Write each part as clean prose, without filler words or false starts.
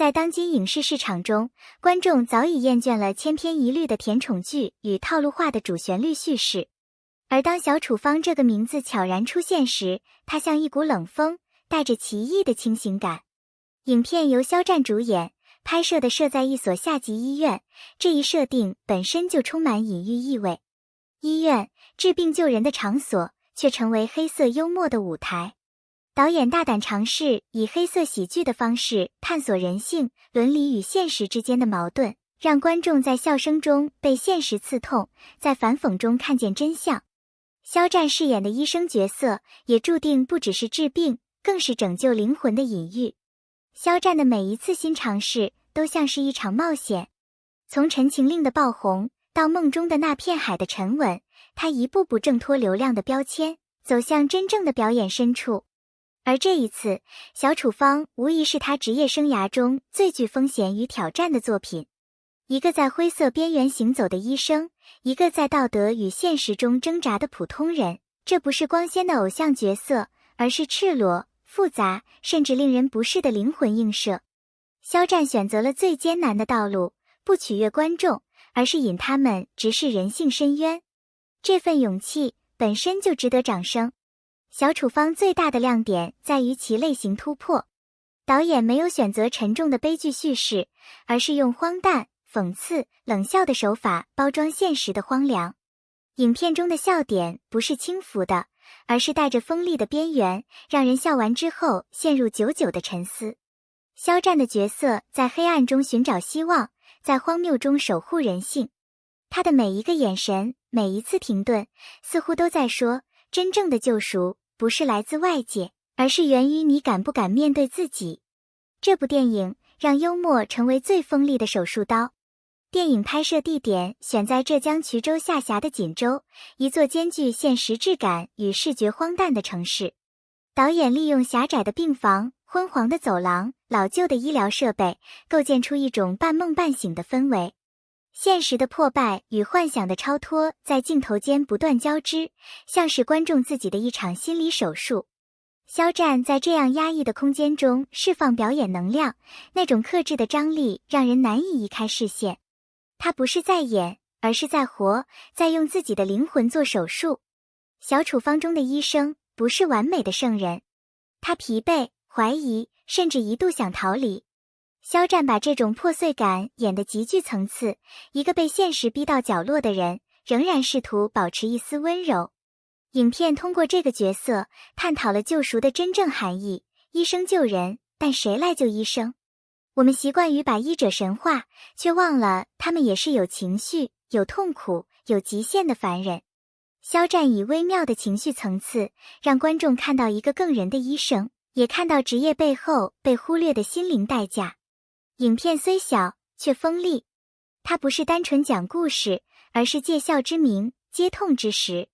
在当今影视市场中，观众早已厌倦了千篇一律的甜宠剧与套路化的主旋律叙事。而当小处方这个名字悄然出现时，它像一股冷风，带着奇异的清醒感。影片由肖战主演，拍摄的设在一所下级医院，这一设定本身就充满隐喻意味。医院，治病救人的场所，却成为黑色幽默的舞台。导演大胆尝试以黑色喜剧的方式探索人性、伦理与现实之间的矛盾，让观众在笑声中被现实刺痛，在反讽中看见真相。肖战饰演的医生角色也注定不只是治病，更是拯救灵魂的隐喻。肖战的每一次新尝试都像是一场冒险，从《陈情令》的爆红到梦中的那片海的沉稳，他一步步挣脱流量的标签，走向真正的表演深处。而这一次，小处方无疑是他职业生涯中最具风险与挑战的作品。一个在灰色边缘行走的医生，一个在道德与现实中挣扎的普通人，这不是光鲜的偶像角色，而是赤裸、复杂，甚至令人不适的灵魂映射。肖战选择了最艰难的道路，不取悦观众，而是引他们直视人性深渊。这份勇气本身就值得掌声。小处方最大的亮点在于其类型突破。导演没有选择沉重的悲剧叙事，而是用荒诞、讽刺、冷笑的手法包装现实的荒凉。影片中的笑点不是轻浮的，而是带着锋利的边缘，让人笑完之后陷入久久的沉思。肖战的角色在黑暗中寻找希望，在荒谬中守护人性。他的每一个眼神，每一次停顿，似乎都在说，真正的救赎不是来自外界，而是源于你敢不敢面对自己。这部电影让幽默成为最锋利的手术刀。电影拍摄地点选在浙江衢州下辖的锦州，一座兼具现实质感与视觉荒诞的城市。导演利用狭窄的病房、昏黄的走廊、老旧的医疗设备，构建出一种半梦半醒的氛围。现实的破败与幻想的超脱在镜头间不断交织，像是观众自己的一场心理手术。肖战在这样压抑的空间中释放表演能量，那种克制的张力让人难以移开视线。他不是在演，而是在活，在用自己的灵魂做手术。小处方中的医生不是完美的圣人，他疲惫、怀疑，甚至一度想逃离。肖战把这种破碎感演得极具层次，一个被现实逼到角落的人，仍然试图保持一丝温柔。影片通过这个角色，探讨了救赎的真正含义，医生救人，但谁来救医生？我们习惯于把医者神化，却忘了他们也是有情绪、有痛苦、有极限的凡人。肖战以微妙的情绪层次，让观众看到一个更人的医生，也看到职业背后被忽略的心灵代价。影片虽小，却锋利。它不是单纯讲故事，而是借笑之名，接痛之实。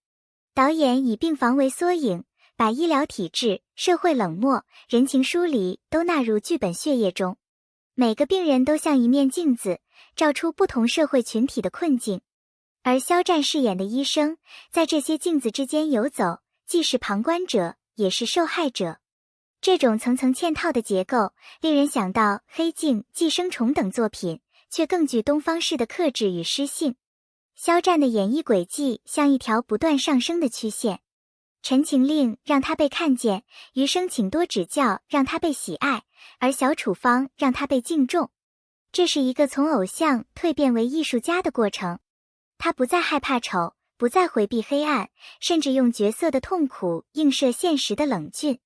导演以病房为缩影，把医疗体制、社会冷漠、人情疏离都纳入剧本血液中。每个病人都像一面镜子，照出不同社会群体的困境。而肖战饰演的医生，在这些镜子之间游走，既是旁观者，也是受害者。这种层层嵌套的结构，令人想到《黑镜》《寄生虫》等作品，却更具东方式的克制与诗性。肖战的演绎轨迹像一条不断上升的曲线，《陈情令》让他被看见，《余生请多指教》让他被喜爱，而小处方让他被敬重。这是一个从偶像蜕变为艺术家的过程。他不再害怕丑，不再回避黑暗，甚至用角色的痛苦映射现实的冷峻。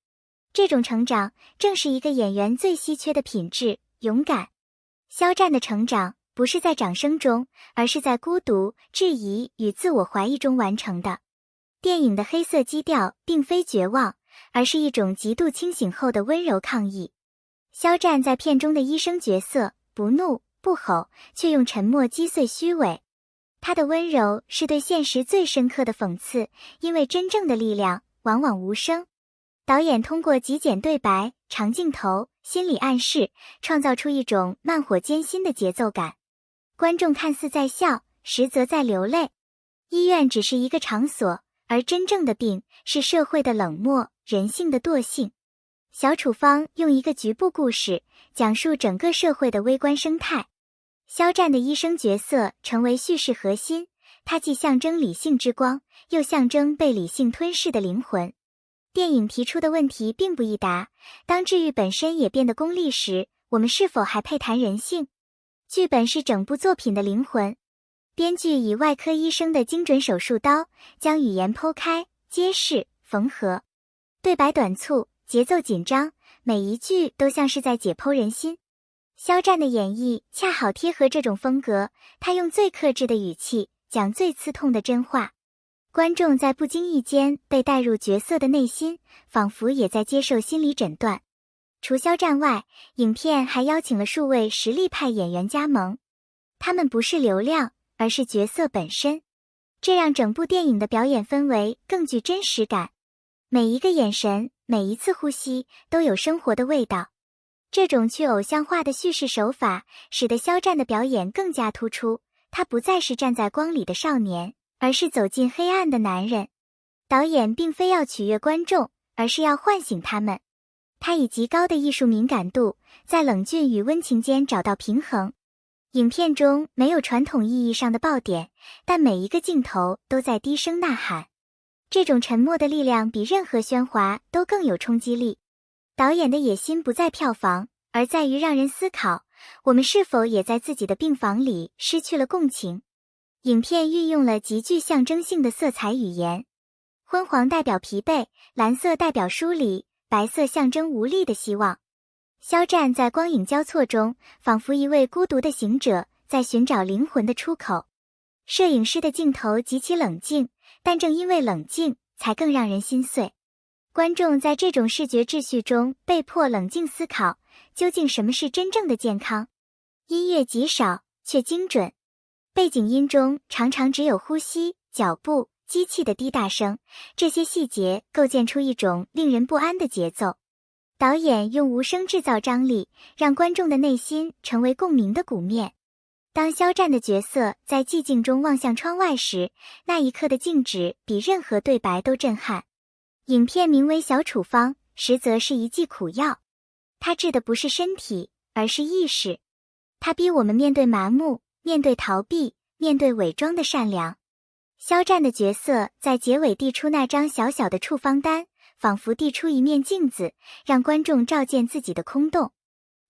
这种成长正是一个演员最稀缺的品质，勇敢。肖战的成长不是在掌声中，而是在孤独、质疑与自我怀疑中完成的。电影的黑色基调并非绝望，而是一种极度清醒后的温柔抗议。肖战在片中的医生角色不怒不吼，却用沉默击碎虚伪。他的温柔是对现实最深刻的讽刺，因为真正的力量往往无声。导演通过极简对白、长镜头、心理暗示，创造出一种慢火艰辛的节奏感。观众看似在笑，实则在流泪。医院只是一个场所，而真正的病是社会的冷漠、人性的惰性。小处方用一个局部故事讲述整个社会的微观生态。肖战的医生角色成为叙事核心，它既象征理性之光，又象征被理性吞噬的灵魂。电影提出的问题并不易答，当治愈本身也变得功利时，我们是否还配谈人性？剧本是整部作品的灵魂。编剧以外科医生的精准手术刀，将语言剖开、揭示、缝合。对白短促，节奏紧张，每一句都像是在解剖人心。肖战的演绎恰好贴合这种风格，他用最克制的语气讲最刺痛的真话。观众在不经意间被带入角色的内心，仿佛也在接受心理诊断。除肖战外，影片还邀请了数位实力派演员加盟，他们不是流量，而是角色本身，这让整部电影的表演氛围更具真实感。每一个眼神，每一次呼吸都有生活的味道。这种去偶像化的叙事手法，使得肖战的表演更加突出。他不再是站在光里的少年，而是走进黑暗的男人。导演并非要取悦观众，而是要唤醒他们。他以极高的艺术敏感度，在冷峻与温情间找到平衡。影片中没有传统意义上的爆点，但每一个镜头都在低声呐喊。这种沉默的力量比任何喧哗都更有冲击力。导演的野心不在票房，而在于让人思考，我们是否也在自己的病房里失去了共情。影片运用了极具象征性的色彩语言，昏黄代表疲惫，蓝色代表疏离，白色象征无力的希望。肖战在光影交错中，仿佛一位孤独的行者，在寻找灵魂的出口。摄影师的镜头极其冷静，但正因为冷静，才更让人心碎。观众在这种视觉秩序中被迫冷静思考，究竟什么是真正的健康？音乐极少，却精准。背景音中常常只有呼吸、脚步、机器的滴答声，这些细节构建出一种令人不安的节奏。导演用无声制造张力，让观众的内心成为共鸣的鼓面。当肖战的角色在寂静中望向窗外时，那一刻的静止比任何对白都震撼。影片名为《小处方》，实则是一剂苦药。它治的不是身体，而是意识。它逼我们面对麻木，面对逃避，面对伪装的善良。肖战的角色在结尾递出那张小小的处方单，仿佛递出一面镜子，让观众照见自己的空洞。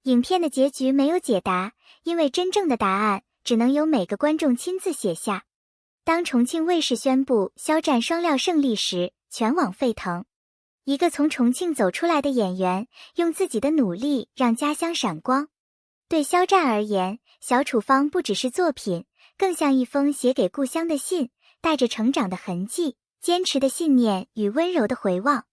影片的结局没有解答，因为真正的答案只能由每个观众亲自写下。当重庆卫视宣布肖战双料胜利时，全网沸腾。一个从重庆走出来的演员，用自己的努力让家乡闪光。对肖战而言，小处方不只是作品，更像一封写给故乡的信，带着成长的痕迹、坚持的信念与温柔的回望。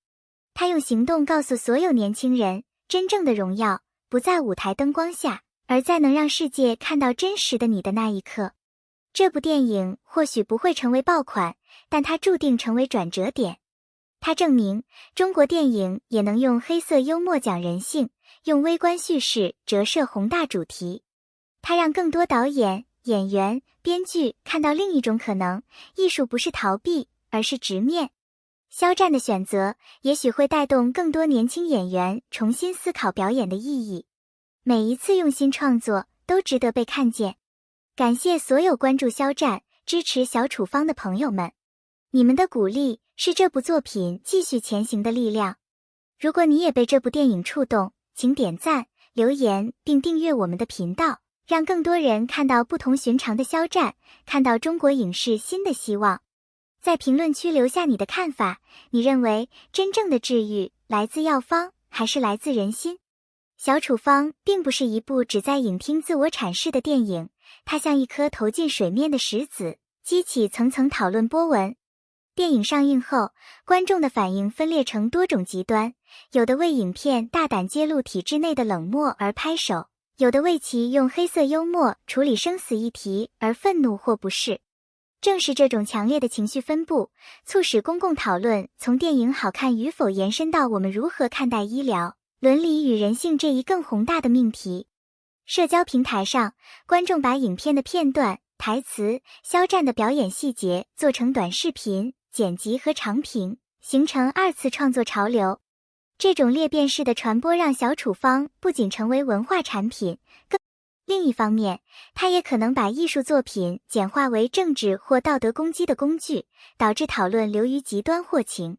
他用行动告诉所有年轻人，真正的荣耀不在舞台灯光下，而在能让世界看到真实的你的那一刻。这部电影或许不会成为爆款，但它注定成为转折点。它证明，中国电影也能用黑色幽默讲人性，用微观叙事折射宏大主题。它让更多导演、演员、编剧看到另一种可能，艺术不是逃避，而是直面。肖战的选择也许会带动更多年轻演员重新思考表演的意义。每一次用心创作都值得被看见。感谢所有关注肖战、支持小处方的朋友们，你们的鼓励是这部作品继续前行的力量。如果你也被这部电影触动，请点赞、留言并订阅我们的频道，让更多人看到不同寻常的肖战，看到中国影视新的希望。在评论区留下你的看法，你认为真正的治愈来自药方，还是来自人心？小处方并不是一部只在影厅自我阐释的电影，它像一颗投进水面的石子，激起层层讨论波纹。电影上映后，观众的反应分裂成多种极端，有的为影片大胆揭露体制内的冷漠而拍手，有的为其用黑色幽默处理生死议题而愤怒或不适。正是这种强烈的情绪分布，促使公共讨论从电影好看与否延伸到我们如何看待医疗、伦理与人性这一更宏大的命题。社交平台上，观众把影片的片段、台词、肖战的表演细节做成短视频、剪辑和长评，形成二次创作潮流。这种裂变式的传播让小处方不仅成为文化产品，另一方面，它也可能把艺术作品简化为政治或道德攻击的工具，导致讨论流于极端或情